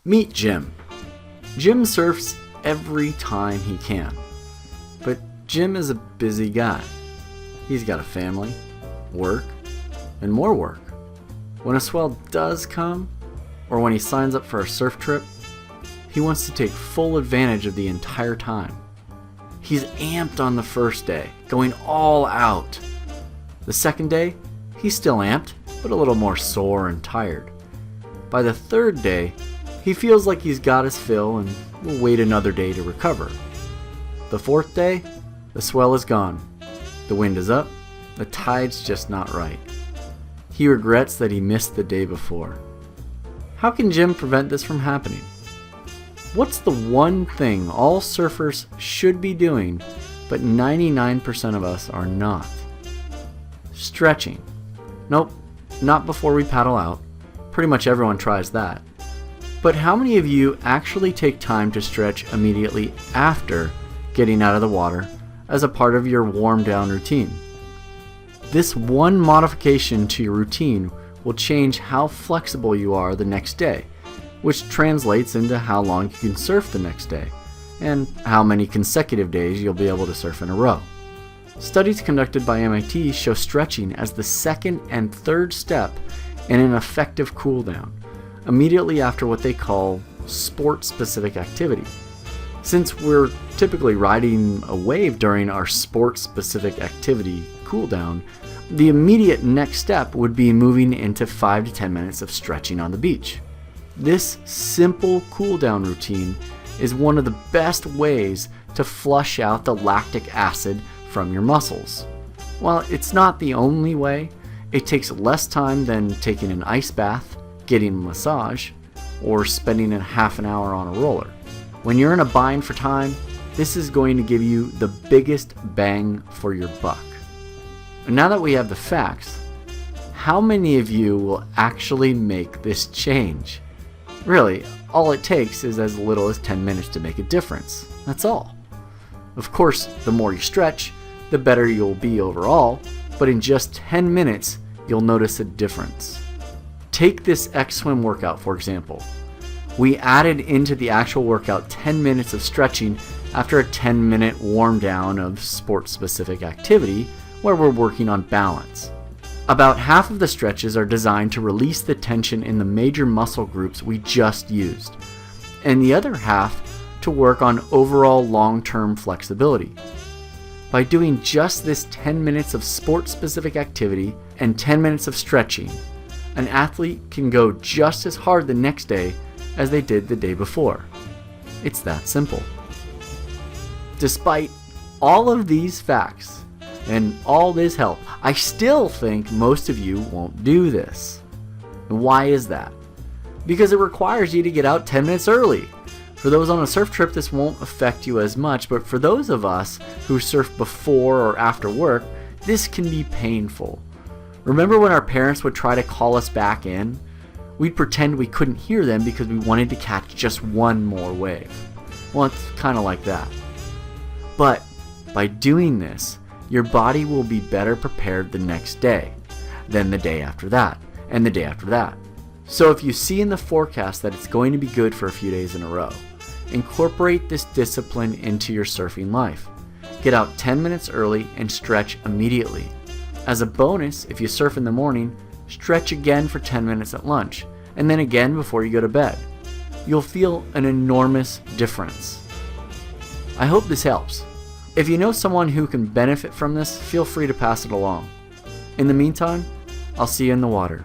Meet Jim. Jim surfs every time he can. But Jim is a busy guy. He's got a family, work, and more work. When a swell does come, or when he signs up for a surf trip, he wants to take full advantage of the entire time. He's amped on the first day, going all out. The second day, he's still amped, but a little more sore and tired. By the third day, he feels like he's got his fill and will wait another day to recover. The fourth day, the swell is gone. The wind is up, the tide's just not right. He regrets that he missed the day before. How can Jim prevent this from happening? What's the one thing all surfers should be doing, but 99% of us are not? Stretching. Nope, not before we paddle out. Pretty much everyone tries that. But how many of you actually take time to stretch immediately after getting out of the water as a part of your warm down routine? This one modification to your routine will change how flexible you are the next day, which translates into how long you can surf the next day, and how many consecutive days you'll be able to surf in a row. Studies conducted by MIT show stretching as the second and third step in an effective cool down, immediately after what they call sport-specific activity. Since we're typically riding a wave during our sport-specific activity cool down, the immediate next step would be moving into 5 to 10 minutes of stretching on the beach. This simple cool down routine is one of the best ways to flush out the lactic acid from your muscles. While it's not the only way, it takes less time than taking an ice bath, getting a massage, or spending a half an hour on a roller. When you're in a bind for time, this is going to give you the biggest bang for your buck. And now that we have the facts, how many of you will actually make this change? Really, all it takes is as little as 10 minutes to make a difference. That's all. Of course, the more you stretch, the better you'll be overall, but in just 10 minutes, you'll notice a difference. Take this X-Swim workout, for example. We added into the actual workout 10 minutes of stretching after a 10-minute warm down of sport-specific activity where we're working on balance. About half of the stretches are designed to release the tension in the major muscle groups we just used, and the other half to work on overall long-term flexibility. By doing just this 10 minutes of sport-specific activity and 10 minutes of stretching, an athlete can go just as hard the next day as they did the day before. It's that simple. Despite all of these facts and all this help, I still think most of you won't do this. And why is that? Because it requires you to get out 10 minutes early. For those on a surf trip, this won't affect you as much, but for those of us who surf before or after work, this can be painful. Remember when our parents would try to call us back in? We'd pretend we couldn't hear them because we wanted to catch just one more wave. Well, it's kind of like that. But by doing this, your body will be better prepared the next day, then the day after that, and the day after that. So if you see in the forecast that it's going to be good for a few days in a row, incorporate this discipline into your surfing life. Get out 10 minutes early and stretch immediately. As a bonus, if you surf in the morning, stretch again for 10 minutes at lunch, and then again before you go to bed. You'll feel an enormous difference. I hope this helps. If you know someone who can benefit from this, feel free to pass it along. In the meantime, I'll see you in the water.